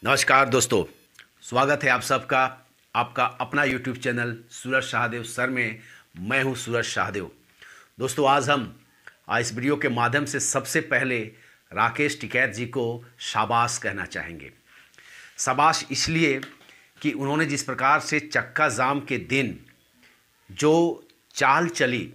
नमस्कार दोस्तों, स्वागत है आप सबका आपका अपना YouTube चैनल सूरज शाहदेव सर में। मैं हूं सूरज शाहदेव। दोस्तों, आज इस वीडियो के माध्यम से सबसे पहले राकेश टिकैत जी को शाबाश कहना चाहेंगे। शाबाश इसलिए कि उन्होंने जिस प्रकार से चक्का जाम के दिन जो चाल चली,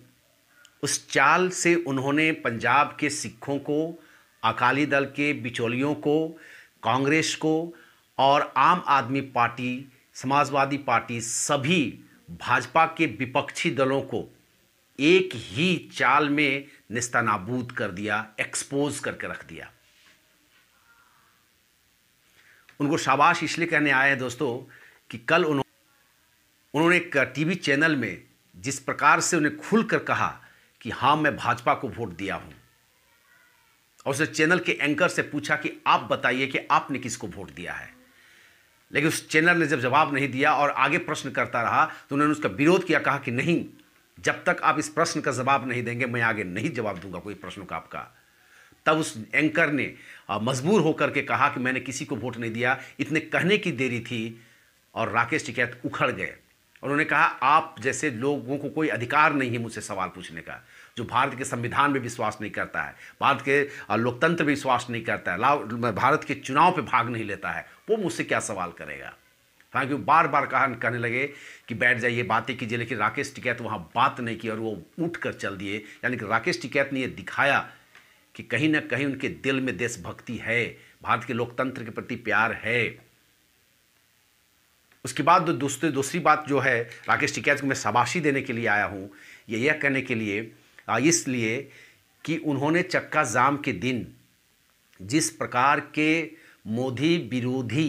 उस चाल से उन्होंने पंजाब के सिखों को, अकाली दल के बिचौलियों को, कांग्रेस को और आम आदमी पार्टी, समाजवादी पार्टी, सभी भाजपा के विपक्षी दलों को एक ही चाल में नेस्तनाबूद कर दिया, एक्सपोज करके रख दिया। उनको शाबाश इसलिए कहने आए हैं दोस्तों कि कल उन्होंने एक टीवी चैनल में जिस प्रकार से उन्हें खुलकर कहा कि हाँ, मैं भाजपा को वोट दिया हूं, और उस चैनल के एंकर से पूछा कि आप बताइए कि आपने किसको वोट दिया है। लेकिन उस चैनल ने जब जवाब नहीं दिया और आगे प्रश्न करता रहा तो उन्होंने उसका विरोध किया, कहा कि नहीं, जब तक आप इस प्रश्न का जवाब नहीं देंगे मैं आगे नहीं जवाब दूंगा कोई प्रश्न का आपका। तब उस एंकर ने मजबूर होकर के कहा कि मैंने किसी को वोट नहीं दिया। इतने कहने की देरी थी और राकेश टिकैत उखड़ गए। उन्होंने कहा, आप जैसे लोगों को कोई अधिकार नहीं है मुझसे सवाल पूछने का, जो भारत के संविधान में विश्वास नहीं करता है, भारत के लोकतंत्र में विश्वास नहीं करता है, भारत के चुनाव पे भाग नहीं लेता है, वो मुझसे क्या सवाल करेगा। हालांकि वो बार बार कहने लगे कि बैठ जाइए, बातें कीजिए, लेकिन राकेश टिकैत वहाँ बात नहीं की और वो उठ कर चल दिए। यानी कि राकेश टिकैत ने ये दिखाया कि कहीं ना कहीं उनके दिल में देशभक्ति है, भारत के लोकतंत्र के प्रति प्यार है। उसके बाद दूसरी बात जो है, राकेश टिकैत को मैं शाबाशी देने के लिए आया हूँ, यह कहने के लिए इसलिए कि उन्होंने चक्का जाम के दिन जिस प्रकार के मोदी विरोधी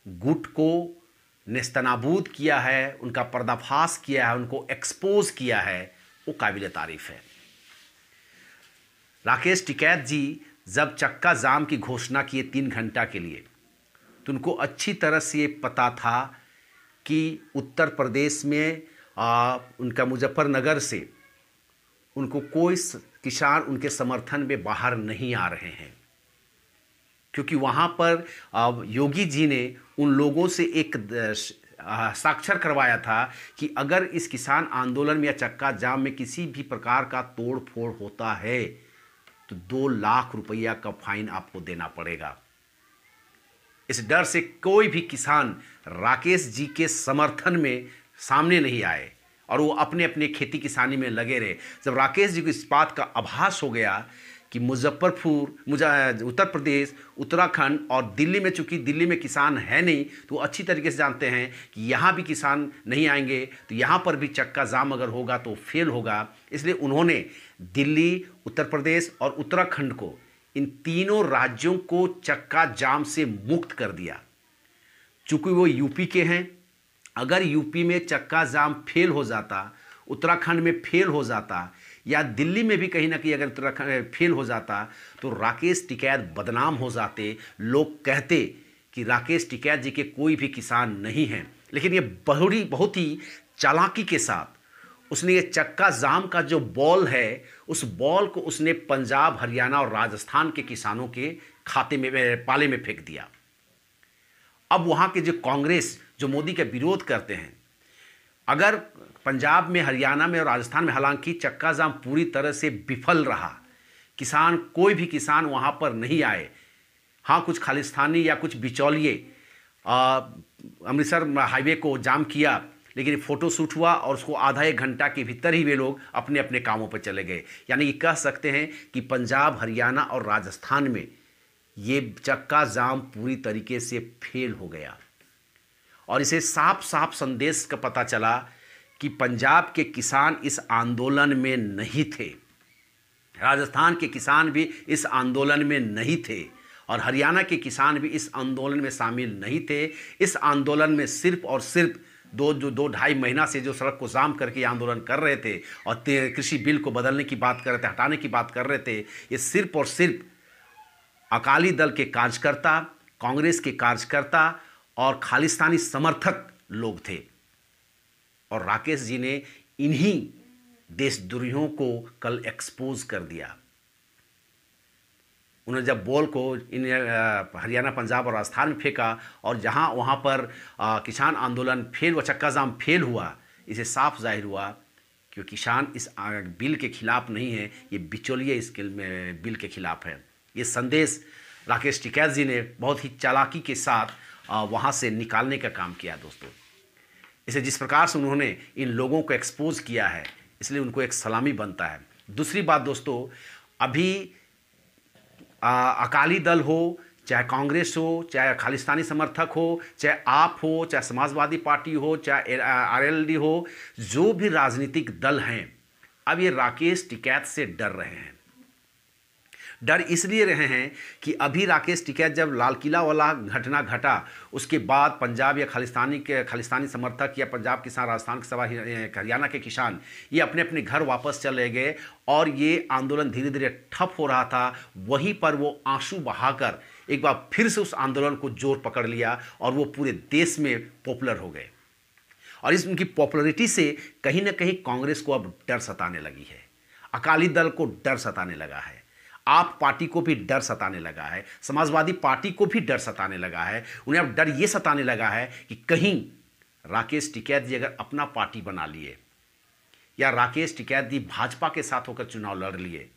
गुट को नेस्तनाबूद किया है, उनका पर्दाफाश किया है, उनको एक्सपोज किया है, वो काबिल तारीफ है। राकेश टिकैत जी जब चक्का जाम की घोषणा किए 3 घंटा के लिए, तो उनको अच्छी तरह से ये पता था कि उत्तर प्रदेश में उनका मुजफ्फरनगर से उनको कोई किसान उनके समर्थन में बाहर नहीं आ रहे हैं, क्योंकि वहाँ पर योगी जी ने उन लोगों से एक साक्षर करवाया था कि अगर इस किसान आंदोलन में या चक्का जाम में किसी भी प्रकार का तोड़ फोड़ होता है तो 2 लाख रुपया का फाइन आपको देना पड़ेगा। इस डर से कोई भी किसान राकेश जी के समर्थन में सामने नहीं आए और वो अपने अपने खेती किसानी में लगे रहे। जब राकेश जी को इस बात का आभास हो गया कि उत्तर प्रदेश, उत्तराखंड और दिल्ली में, चूंकि दिल्ली में किसान है नहीं, तो वो अच्छी तरीके से जानते हैं कि यहाँ भी किसान नहीं आएंगे, तो यहाँ पर भी चक्का जाम अगर होगा तो फेल होगा। इसलिए उन्होंने दिल्ली, उत्तर प्रदेश और उत्तराखंड को, इन तीनों राज्यों को चक्का जाम से मुक्त कर दिया। चूंकि वो यूपी के हैं, अगर यूपी में चक्का जाम फेल हो जाता, उत्तराखंड में फेल हो जाता, या दिल्ली में भी कहीं ना कहीं अगर उत्तराखंड फेल हो जाता, तो राकेश टिकैत बदनाम हो जाते। लोग कहते कि राकेश टिकैत जी के कोई भी किसान नहीं हैं। लेकिन ये बहुत ही चालाकी के साथ उसने ये चक्का जाम का जो बॉल है, उस बॉल को उसने पंजाब, हरियाणा और राजस्थान के किसानों के खाते में, पाले में फेंक दिया। अब वहाँ के जो कांग्रेस, जो मोदी का विरोध करते हैं, अगर पंजाब में, हरियाणा में और राजस्थान में हालांकि चक्का जाम पूरी तरह से विफल रहा, कोई भी किसान वहाँ पर नहीं आए, हाँ कुछ खालिस्तानी या कुछ बिचौलिए अमृतसर हाईवे को जाम किया, लेकिन फोटो शूट हुआ और उसको आधा 1 घंटा के भीतर ही वे लोग अपने अपने कामों पर चले गए। यानी कि कह सकते हैं कि पंजाब, हरियाणा और राजस्थान में ये चक्का जाम पूरी तरीके से फेल हो गया। और इसे साफ साफ संदेश का पता चला कि पंजाब के किसान इस आंदोलन में नहीं थे, राजस्थान के किसान भी इस आंदोलन में नहीं थे, और हरियाणा के किसान भी इस आंदोलन में शामिल नहीं थे। इस आंदोलन में सिर्फ और सिर्फ 2-2.5 महीना से जो सड़क को जाम करके आंदोलन कर रहे थे और कृषि बिल को बदलने की बात कर रहे थे, हटाने की बात कर रहे थे, ये सिर्फ और सिर्फ अकाली दल के कार्यकर्ता, कांग्रेस के कार्यकर्ता और खालिस्तानी समर्थक लोग थे। और राकेश जी ने इन्हीं देशद्रोहियों को कल एक्सपोज कर दिया। उन्होंने जब बॉल को इन हरियाणा, पंजाब और राजस्थान में फेंका और जहाँ वहाँ पर किसान आंदोलन फेल व चक्का जाम फेल हुआ, इसे साफ जाहिर हुआ कि किसान इस बिल के खिलाफ नहीं है, ये बिचौलिए इस बिल के खिलाफ है। ये संदेश राकेश टिकैत जी ने बहुत ही चालाकी के साथ वहाँ से निकालने का काम किया दोस्तों। इसे जिस प्रकार से उन्होंने इन लोगों को एक्सपोज किया है, इसलिए उनको एक सलामी बनता है। दूसरी बात दोस्तों, अभी अकाली दल हो, चाहे कांग्रेस हो, चाहे खालिस्तानी समर्थक हो, चाहे आप हो, चाहे समाजवादी पार्टी हो, चाहे आरएलडी हो, जो भी राजनीतिक दल हैं, अब ये राकेश टिकैत से डर रहे हैं। डर इसलिए रहे हैं कि अभी राकेश टिकैत जब लाल किला वाला घटना घटा, उसके बाद पंजाब या खालिस्तानी समर्थक या पंजाब किसान, राजस्थान के सभा, हरियाणा के किसान ये अपने अपने घर वापस चले गए और ये आंदोलन धीरे धीरे ठप हो रहा था। वहीं पर वो आंसू बहाकर एक बार फिर से उस आंदोलन को जोर पकड़ लिया और वो पूरे देश में पॉपुलर हो गए। और इस उनकी पॉपुलरिटी से कहीं ना कहीं कांग्रेस को अब डर सताने लगी है, अकाली दल को डर सताने लगा है, आप पार्टी को भी डर सताने लगा है, समाजवादी पार्टी को भी डर सताने लगा है। उन्हें अब डर ये सताने लगा है कि कहीं राकेश टिकैत जी अगर अपना पार्टी बना लिए या राकेश टिकैत जी भाजपा के साथ होकर चुनाव लड़ लिए,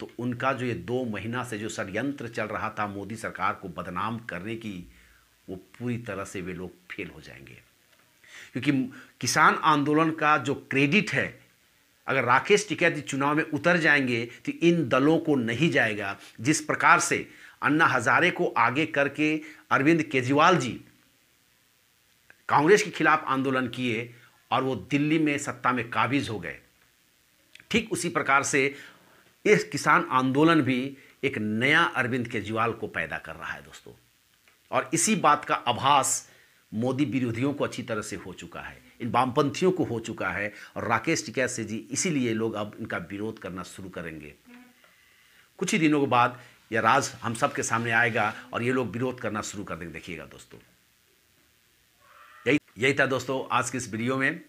तो उनका जो ये 2 महीना से जो षड्यंत्र चल रहा था मोदी सरकार को बदनाम करने की, वो पूरी तरह से वे लोग फेल हो जाएंगे। क्योंकि किसान आंदोलन का जो क्रेडिट है, अगर राकेश टिकैत जी चुनाव में उतर जाएंगे तो इन दलों को नहीं जाएगा। जिस प्रकार से अन्ना हजारे को आगे करके अरविंद केजरीवाल जी कांग्रेस के खिलाफ आंदोलन किए और वो दिल्ली में सत्ता में काबिज हो गए, ठीक उसी प्रकार से इस किसान आंदोलन भी एक नया अरविंद केजरीवाल को पैदा कर रहा है दोस्तों। और इसी बात का आभास मोदी विरोधियों को अच्छी तरह से हो चुका है, इन वामपंथियों को हो चुका है। और राकेश टिकैत से जी इसीलिए लोग अब इनका विरोध करना शुरू करेंगे। कुछ ही दिनों के बाद यह राज हम सब के सामने आएगा और ये लोग विरोध करना शुरू कर देंगे, देखिएगा दोस्तों। यही था दोस्तों आज की इस वीडियो में।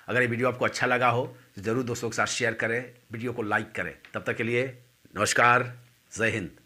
अगर ये वीडियो आपको अच्छा लगा हो तो ज़रूर दोस्तों के साथ शेयर करें, वीडियो को लाइक करें। तब तक के लिए नमस्कार, जय हिंद।